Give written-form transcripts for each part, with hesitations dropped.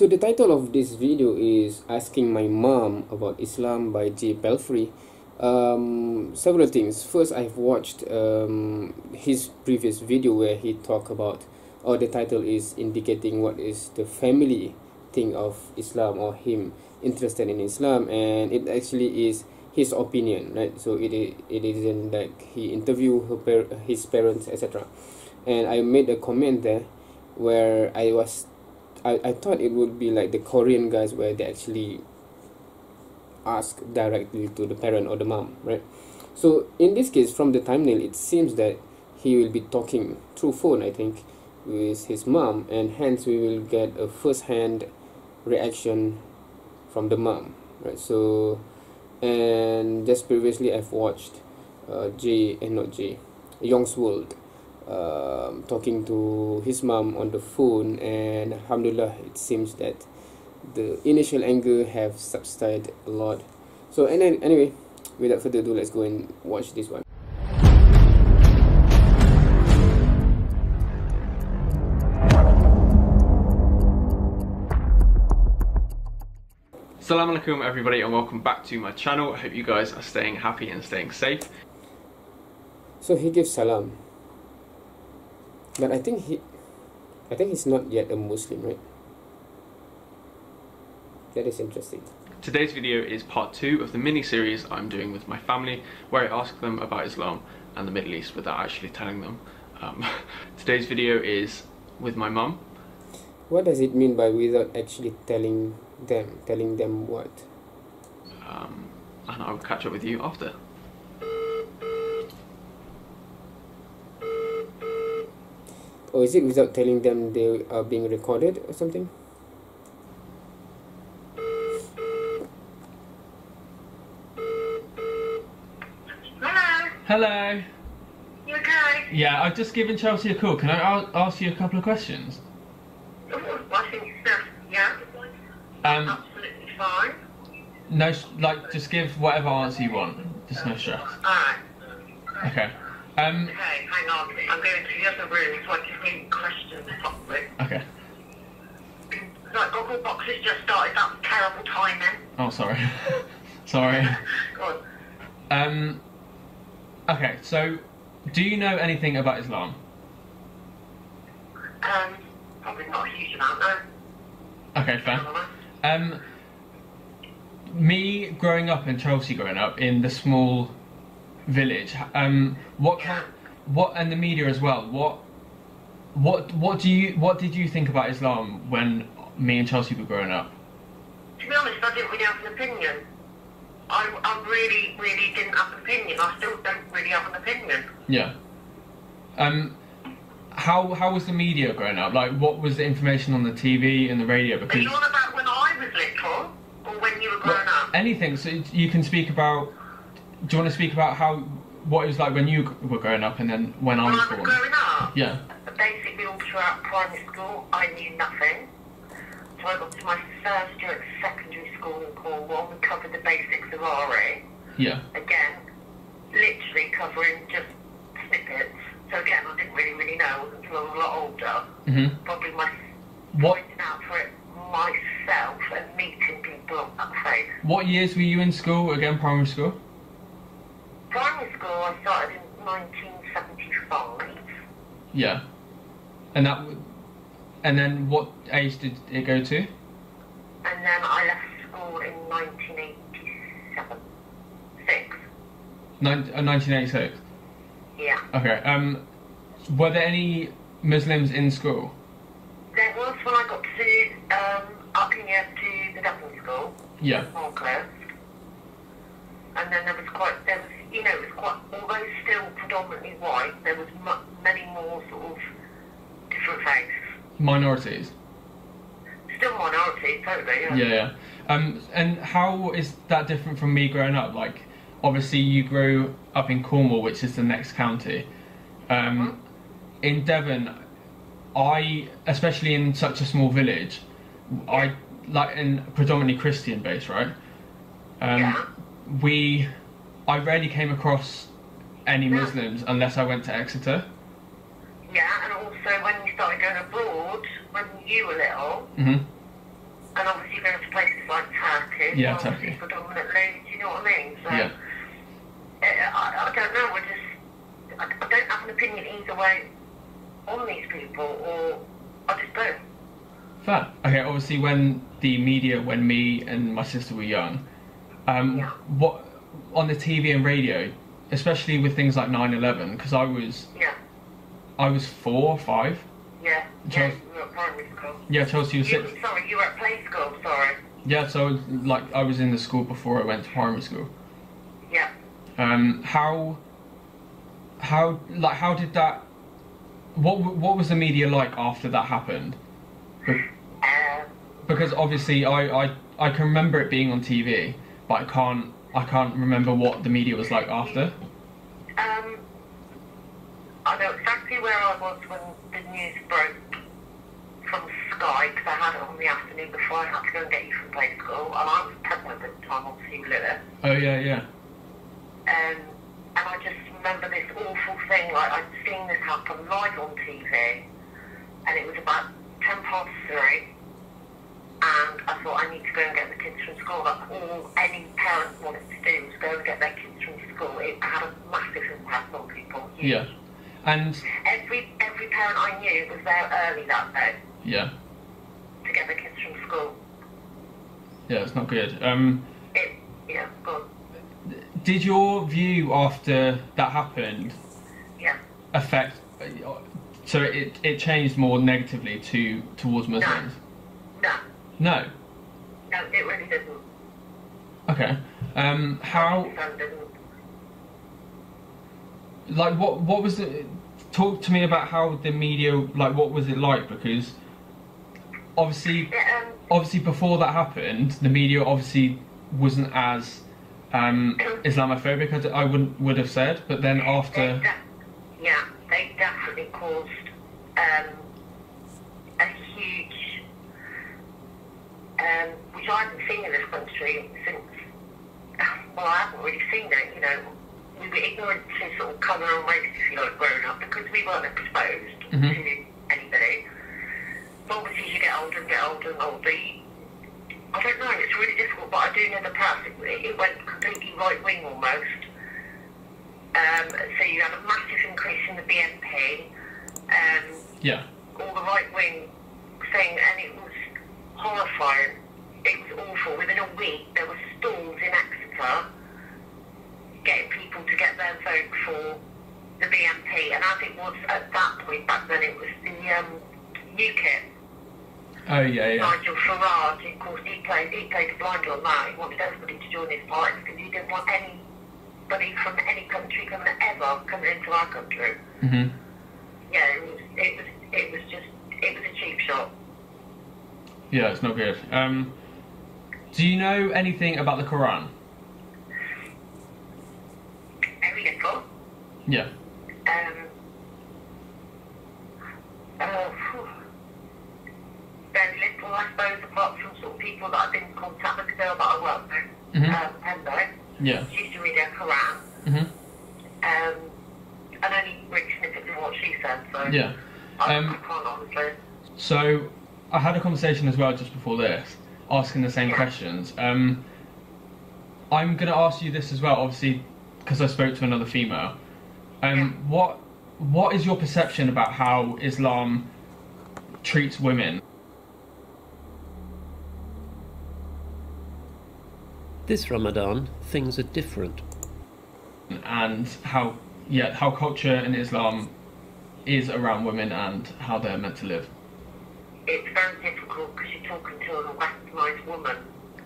So the title of this video is Asking My Mom About Islam by Jay Palfrey. Several things. First, I've watched his previous video where he talked about, or the title is indicating what is the family thing of Islam, or him interested in Islam, and it actually is his opinion, right? So it isn't like he interviewed his parents, etc. And I made a comment there where I thought it would be like the Korean guys where they actually ask directly to the parent or the mom, right? So in this case, from the thumbnail, it seems that he will be talking through phone, I think, with his mom, and hence we will get a first-hand reaction from the mom, right? So, and just previously I've watched Young's World talking to his mom on the phone, and alhamdulillah, it seems that the initial anger have subsided a lot. So anyway, without further ado, let's go and watch this one. Assalamu alaikum everybody, and welcome back to my channel. I hope you guys are staying happy and staying safe. So he gives salam, but I think he's not yet a Muslim, right? That is interesting. Today's video is part 2 of the mini-series I'm doing with my family, where I ask them about Islam and the Middle East without actually telling them. Today's video is with my mum. What does it mean by without actually telling them? Telling them what? And I'll catch up with you after. Or is it without telling them they are being recorded or something? Hello. You okay? Yeah, I've just given Chelsea a call. Can I ask you a couple of questions? I think so, yeah. Absolutely fine. No, like, just give whatever answer you want. Just no stress. Alright. Okay. Okay, hang on. I'm going to the other room so I can hear questions properly. Okay. Right, Google Box has just started. That's terrible timing. Oh, sorry. Sorry. Go on. Okay, so, do you know anything about Islam? Probably not a huge amount, no. Okay, fair. Me growing up in Chelsea, growing up in the small village, what and the media as well, what did you think about Islam when me and Chelsea were growing up? To be honest, I didn't really have an opinion. I really didn't have an opinion. I still don't really have an opinion. Yeah. How was the media growing up? Like, what was the information on the TV and the radio? Because are you on about when I was little, or when you were growing up? Anything. So you can speak about. Do you want to speak about what it was like when you were growing up, and then when I was born? Growing up? Yeah. Basically, all throughout primary school, I knew nothing. So I got to my first year at secondary school in Cornwall. We covered the basics of RE. Yeah. Again, literally covering just snippets. So again, I didn't really know until I was a lot older. Mhm. Probably finding out for it myself and meeting people on that faith. What years were you in school again? Primary school. Primary school, I started in 1975. Yeah. And then what age did it go to? And then I left school in 1987. 1986. Yeah. Okay. Were there any Muslims in school? There was when I got to up here to the Dublin school. Yeah. Moorcliffe. And then it was quite, although still predominantly white, there was many more sort of different faiths. Minorities. Still minorities, totally. Yeah. Yeah. And how is that different from me growing up? Like, obviously you grew up in Cornwall, which is the next county. In Devon, especially in such a small village, I like in predominantly Christian base, right? I rarely came across any Muslims unless I went to Exeter. Yeah, and also when you started going abroad, when you were little, Yeah, Welsh Turkey. predominantly. Do you know what I mean? So, Yeah. I don't know. I don't have an opinion either way on these people, or I just don't. Fair. Okay, obviously when me and my sister were young, what on the TV and radio, especially with things like 9/11, because I was 4 or 5. Yeah. Chelsea, You were at primary school. yeah, Chelsea was 6. Sorry, you were at play school. Sorry. Yeah, so I was in the school before I went to primary school. Yeah. How did that? What was the media like after that happened? Because obviously I can remember it being on TV, but I can't remember what the media was like after. I know exactly where I was when the news broke from Sky, because I had it on the afternoon before I had to go and get you from play school, and I was pregnant at the time, obviously you were little. Oh yeah. And I just remember this awful thing, like I'd seen this happen live on TV, and it was about 3:10, and I thought I need to go and get the kids from school. That's all any parent wanted to do, was go and get their kids from school. It had a massive impact on people. Huge. Yeah. And every parent I knew was there early that day. Yeah. To get the kids from school. Yeah, it's not good. Yeah, good. Did your view after that happened affect? So it changed more negatively towards Muslims. No, it really didn't. Okay. How? Like, what was it? Talk to me about how the media, like, what was it like? Because obviously before that happened, the media obviously wasn't as Islamophobic as I would have said, but then after... They definitely caused a huge, which I haven't seen in this country since, well, I haven't really seen it, you know. We were ignorant to sort of colour and race, if you like, growing up, because we weren't exposed to anybody. But obviously as you get older and older, I don't know, it's really difficult, but I do know the past, it went completely right-wing almost. So you had a massive increase in the BNP, all the right-wing thing, and it was horrifying. It was awful. Within a week, there were stalls in Exeter getting people to get their vote for the BNP, and as it was at that point back then, it was the UKIP. Oh yeah. Nigel Farage, of course, he played a blinder on that. He wanted everybody to join his party because he didn't want anybody from any country ever coming into our country. Yeah, it was a cheap shot. Yeah, it's not good. Do you know anything about the Quran? Very little. Yeah. Very little, I suppose, apart from sort of people that I've been in contact with, the girl that I work with, Pendo. Yeah. She used to read her Quran. And only read snippets of what she said, so yeah. I can't honestly. So I had a conversation as well just before this, asking the same questions. I'm going to ask you this as well, obviously, because I spoke to another female. What is your perception about how Islam treats women? This Ramadan, things are different. And how culture in Islam is around women and how they're meant to live. It's very difficult because you're talking to a westernised woman.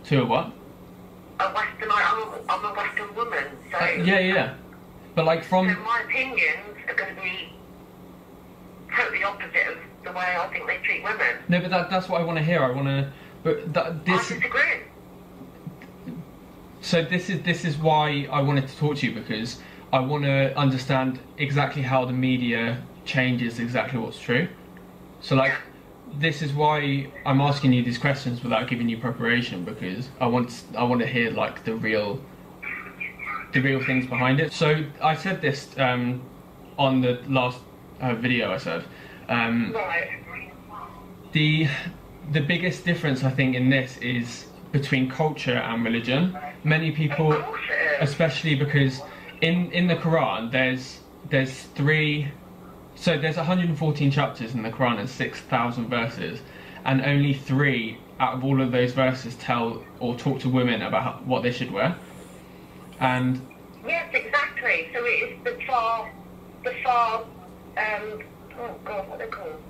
To a what? I'm a Western woman, so... yeah. But like from... So my opinions are going to be totally opposite of the way I think they treat women. No, but that's what I want to hear. I disagree. So this is why I wanted to talk to you, because I want to understand exactly how the media changes exactly what's true. So like, this is why I'm asking you these questions without giving you preparation, because I want to hear like the real things behind it. So I said this on the last video. I said the biggest difference I think in this is between culture and religion. Many people, Of course it is. especially because in the Quran there's three, so there's 114 chapters in the Quran and 6,000 verses, and only 3 out of all of those verses tell or talk to women about what they should wear. And Yes, exactly. So it is the far, oh God, what are they called?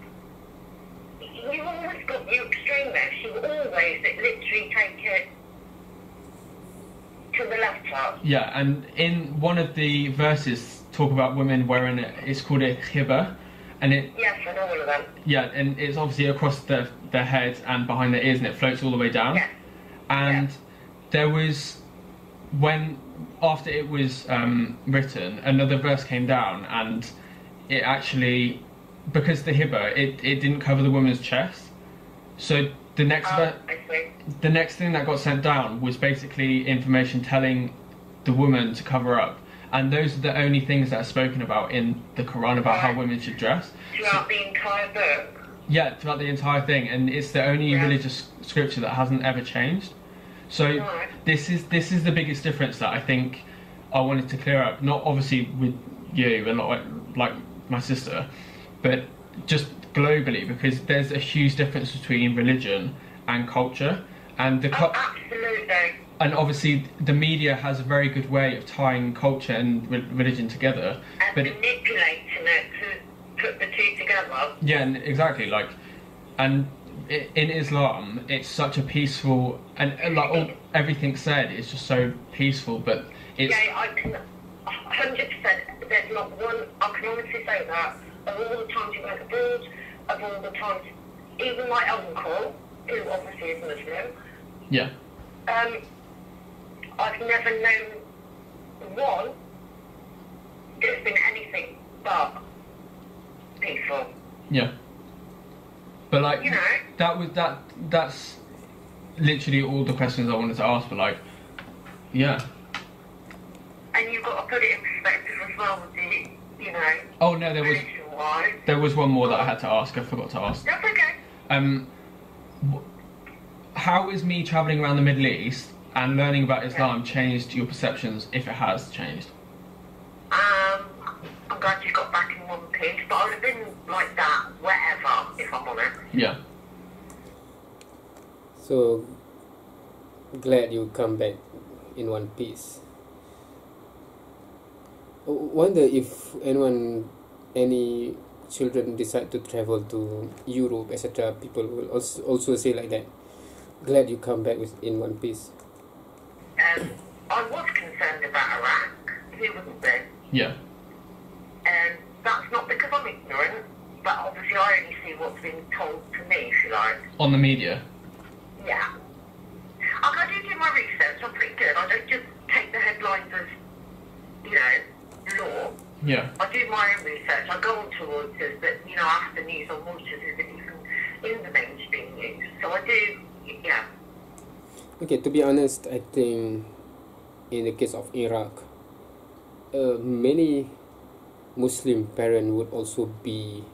You've always got the extremists. You always literally take it to the left side. yeah, and in one of the verses talk about women wearing it's called a khibah, and it Yes, I know all of them. yeah, and it's obviously across their head and behind their ears, and it floats all the way down. Yes. And there was, when after it was written, another verse came down, and it actually, because the hibba, it didn't cover the woman's chest, so the next I see. the next thing that got sent down was basically information telling the woman to cover up, and those are the only things that are spoken about in the Quran about how women should dress. Throughout the entire book. Yeah, throughout the entire thing, and it's the only Yeah. religious scripture that hasn't ever changed. So Right. this is the biggest difference that I think I wanted to clear up. Not obviously with you and not like my sister, but just globally, because there's a huge difference between religion and culture, and Oh, absolutely. and obviously the media has a very good way of tying culture and religion together, And but manipulating it to put the two together. yeah, and exactly, like, and in Islam, it's such a peaceful, and everything said is just so peaceful, but it's Yeah, I can 100%. There's not one. I can honestly say that of all the times you went abroad, of all the times, even my uncle, who obviously is Muslim, yeah, I've never known one that's been anything but peaceful. yeah. But like You know. that's literally all the questions I wanted to ask. But like, yeah. And you've got to put it in perspective as well with the, you know, Oh no, there religion-wise. was one more that I had to ask. I forgot to ask. That's okay. How is me traveling around the Middle East and learning about Islam changed your perceptions, if it has changed? I'm glad you got back in one piece, but I would have been like that wherever, if I'm honest. Yeah. So glad you come back in one piece. Wonder if any children decide to travel to Europe, etc. People will also say like that. Glad you come back in one piece. I was concerned about Iraq. Who wouldn't be? Yeah. And that's not because I'm ignorant, but obviously I only see what's been told to me, if you like. On the media. Yeah. I do my research. I'm pretty good. I don't just take the headlines as, you know, law. Yeah. I do my own research. I go on to Reuters, but, you know, half the news on Reuters isn't even in the mainstream news. So I do, yeah. Okay, to be honest, I think in the case of Iraq, many Muslim parents would also be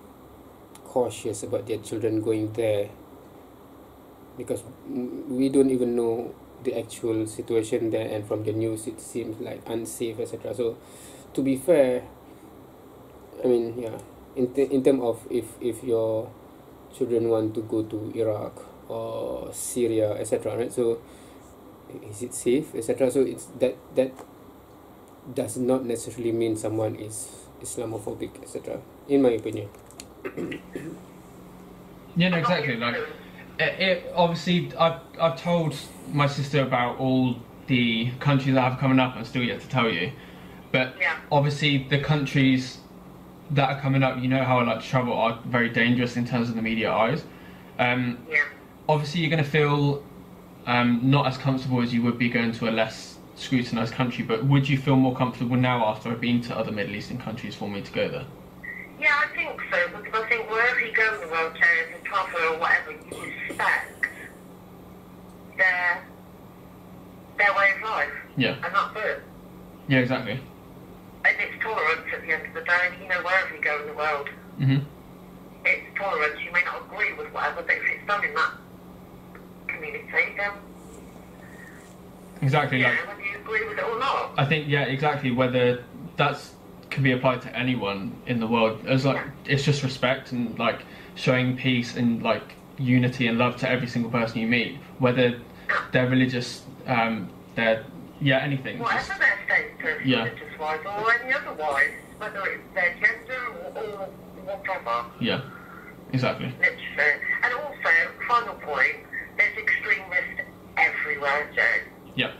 cautious about their children going there, because we don't even know the actual situation there, and from the news it seems like unsafe, etc. So to be fair, I mean, yeah, in terms of if your children want to go to Iraq or Syria, etc., right? So is it safe, etc.? So it's that does not necessarily mean someone is Islamophobic, etc., in my opinion. Yeah, no, exactly. Like, it obviously, I've told my sister about all the countries I have coming up. I'm still yet to tell you, but Yeah. obviously the countries that are coming up, you know how I like to travel, are very dangerous in terms of the media eyes. Yeah. Obviously, you're going to feel not as comfortable as you would be going to a less scrutinised country. But would you feel more comfortable now after I've been to other Middle Eastern countries for me to go there? Yeah, I think so, because I think wherever you go in the world, Terry, in travel or whatever, you respect their way of life. Yeah. And that's it. Yeah, exactly. And it's tolerance at the end of the day, you know, wherever you go in the world. Mhm. It's tolerance. You may not agree with whatever, but if it's done in that community, then Exactly. Yeah, Like, whether you agree with it or not. I think, yeah, exactly. Whether that's can be applied to anyone in the world, as like it's just respect and like showing peace and like unity and love to every single person you meet, whether they're religious, they're anything. Whatever their status, religious-wise or any otherwise, whether it's their gender or whatever. Yeah, exactly. Literally. And also, final point, there's extremists everywhere, Joe. Yeah.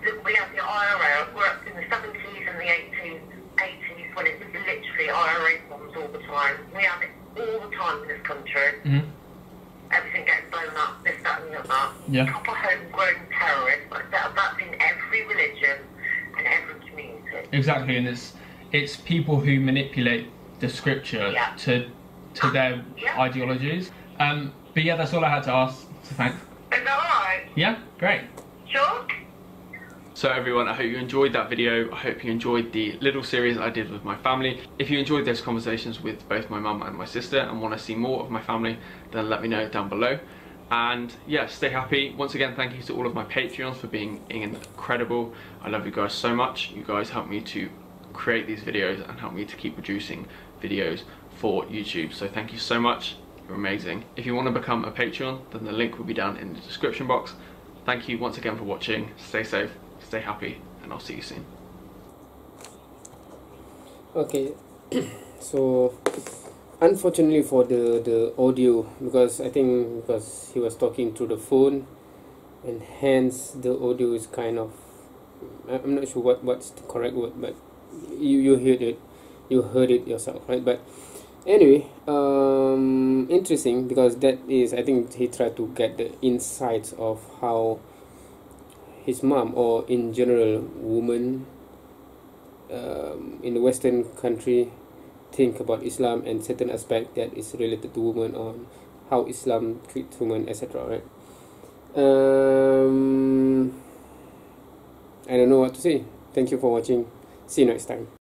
Look, we have the IRA, we're up in the 70s and the 80s when it was literally IRA bombs all the time. We have it all the time in this country. Mm-hmm. Everything gets blown up, this, that and the other. Yeah. Proper homegrown terrorists like that. That's in every religion and every community. Exactly, and it's people who manipulate the scripture to their ideologies. But yeah, that's all I had to ask, so thanks. Is that alright? Yeah, great. Sure? So everyone, I hope you enjoyed that video. I hope you enjoyed the little series I did with my family. If you enjoyed those conversations with both my mum and my sister and want to see more of my family, then let me know down below. And yeah, stay happy. Once again, thank you to all of my Patreons for being incredible. I love you guys so much. You guys help me to create these videos and help me to keep producing videos for YouTube. So thank you so much. You're amazing. If you want to become a Patreon, then the link will be down in the description box. Thank you once again for watching. Stay safe, stay happy, and I'll see you soon. Okay, so unfortunately for the audio, because I think because he was talking through the phone, and hence the audio is kind of, I'm not sure what's the correct word, but you heard it yourself, right? But anyway, interesting, because that is, I think he tried to get the insights of how his mom, or in general women in the Western country, think about Islam and certain aspect that is related to women, on how Islam treats women, etc. Right? I don't know what to say. Thank you for watching. See you next time.